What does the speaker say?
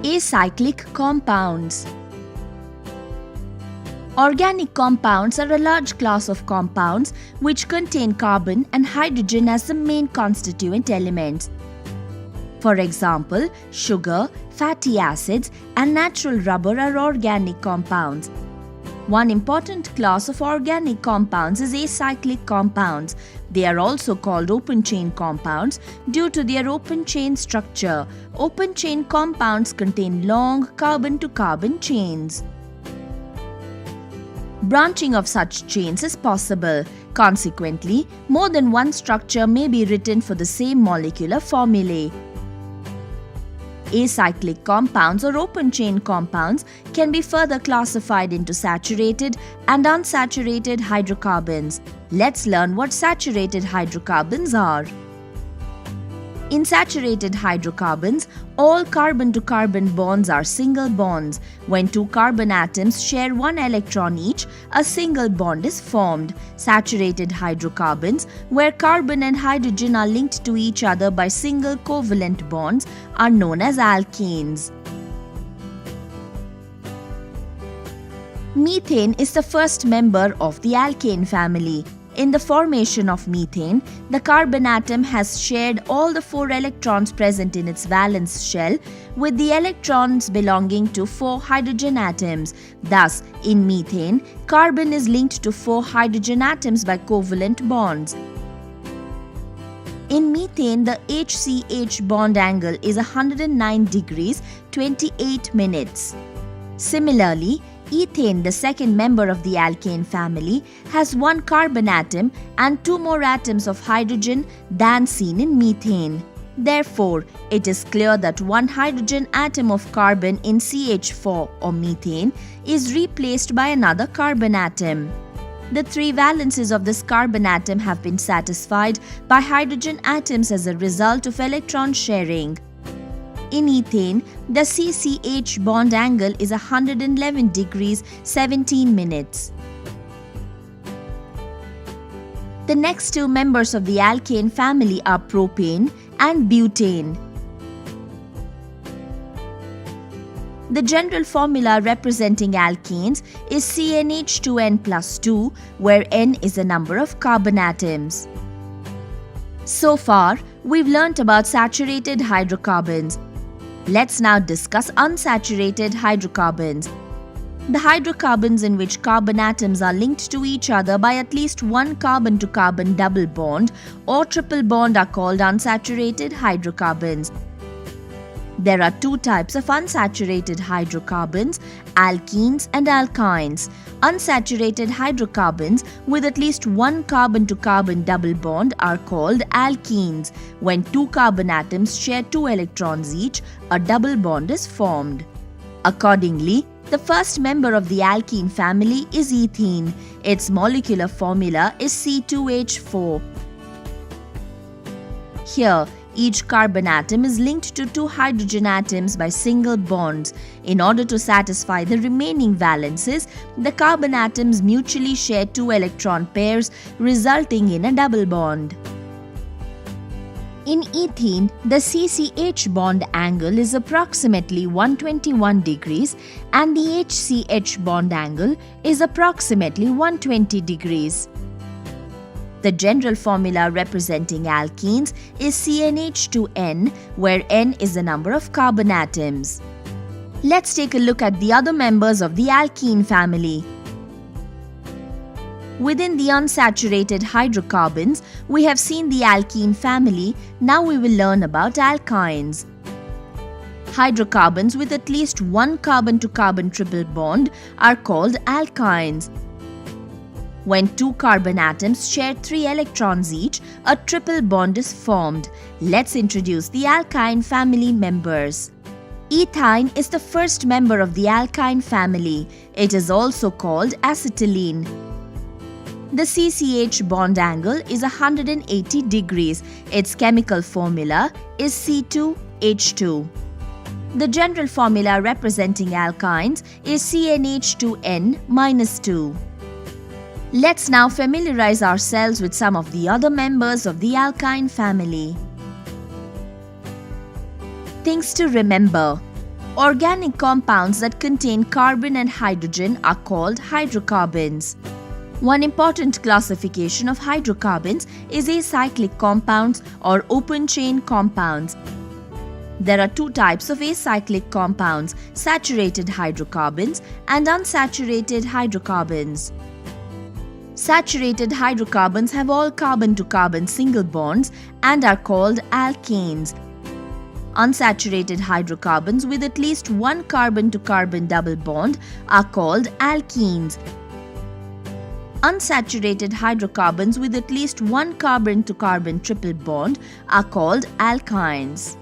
Acyclic compounds. Organic compounds are a large class of compounds which contain carbon and hydrogen as the main constituent elements. For example, sugar, fatty acids, and natural rubber are organic compounds. One important class of organic compounds is acyclic compounds. They are also called open-chain compounds due to their open-chain structure. Open-chain compounds contain long carbon-to-carbon chains. Branching of such chains is possible. Consequently, more than one structure may be written for the same molecular formulae. Acyclic compounds or open-chain compounds can be further classified into saturated and unsaturated hydrocarbons. Let's learn what saturated hydrocarbons are. In saturated hydrocarbons, all carbon-to-carbon bonds are single bonds. When two carbon atoms share one electron each, a single bond is formed. Saturated hydrocarbons, where carbon and hydrogen are linked to each other by single covalent bonds, are known as alkanes. Methane is the first member of the alkane family. In the formation of methane, the carbon atom has shared all the 4 electrons present in its valence shell with the electrons belonging to 4 hydrogen atoms. Thus, in methane, carbon is linked to 4 hydrogen atoms by covalent bonds. In methane, the HCH bond angle is 109 degrees 28 minutes. Similarly, ethane, the second member of the alkane family, has 1 carbon atom and 2 more atoms of hydrogen than seen in methane. Therefore, it is clear that 1 hydrogen atom of carbon in CH4 or methane is replaced by another carbon atom. The 3 valences of this carbon atom have been satisfied by hydrogen atoms as a result of electron sharing. In ethane, the CCH bond angle is 111 degrees 17 minutes. The next 2 members of the alkane family are propane and butane. The general formula representing alkanes is CnH2n plus 2, where n is the number of carbon atoms. So far, we've learnt about saturated hydrocarbons. Let's now discuss unsaturated hydrocarbons. The hydrocarbons in which carbon atoms are linked to each other by at least 1 carbon-to-carbon double bond or triple bond are called unsaturated hydrocarbons. There are 2 types of unsaturated hydrocarbons, alkenes and alkynes. Unsaturated hydrocarbons with at least 1 carbon-to-carbon double bond are called alkenes. When 2 carbon atoms share 2 electrons each, a double bond is formed. Accordingly, the first member of the alkene family is ethene. Its molecular formula is C2H4. Here, each carbon atom is linked to 2 hydrogen atoms by single bonds. In order to satisfy the remaining valences, the carbon atoms mutually share 2 electron pairs, resulting in a double bond. In ethene, the CCH bond angle is approximately 121 degrees and the HCH bond angle is approximately 120 degrees. The general formula representing alkenes is CnH2n, where n is the number of carbon atoms. Let's take a look at the other members of the alkene family. Within the unsaturated hydrocarbons, we have seen the alkene family. Now we will learn about alkynes. Hydrocarbons with at least 1 carbon-to-carbon triple bond are called alkynes. When 2 carbon atoms share 3 electrons each, a triple bond is formed. Let's introduce the alkyne family members. Ethyne is the first member of the alkyne family. It is also called acetylene. The CCH bond angle is 180 degrees. Its chemical formula is C2H2. The general formula representing alkynes is CnH2n-2. Let's now familiarize ourselves with some of the other members of the alkyne family. Things to remember. Organic compounds that contain carbon and hydrogen are called hydrocarbons. One important classification of hydrocarbons is acyclic compounds or open-chain compounds. There are two types of acyclic compounds: saturated hydrocarbons and unsaturated hydrocarbons. Saturated hydrocarbons have all carbon-to-carbon single bonds and are called alkanes. Unsaturated hydrocarbons with at least one carbon-to-carbon double bond are called alkenes. Unsaturated hydrocarbons with at least one carbon-to-carbon triple bond are called alkynes.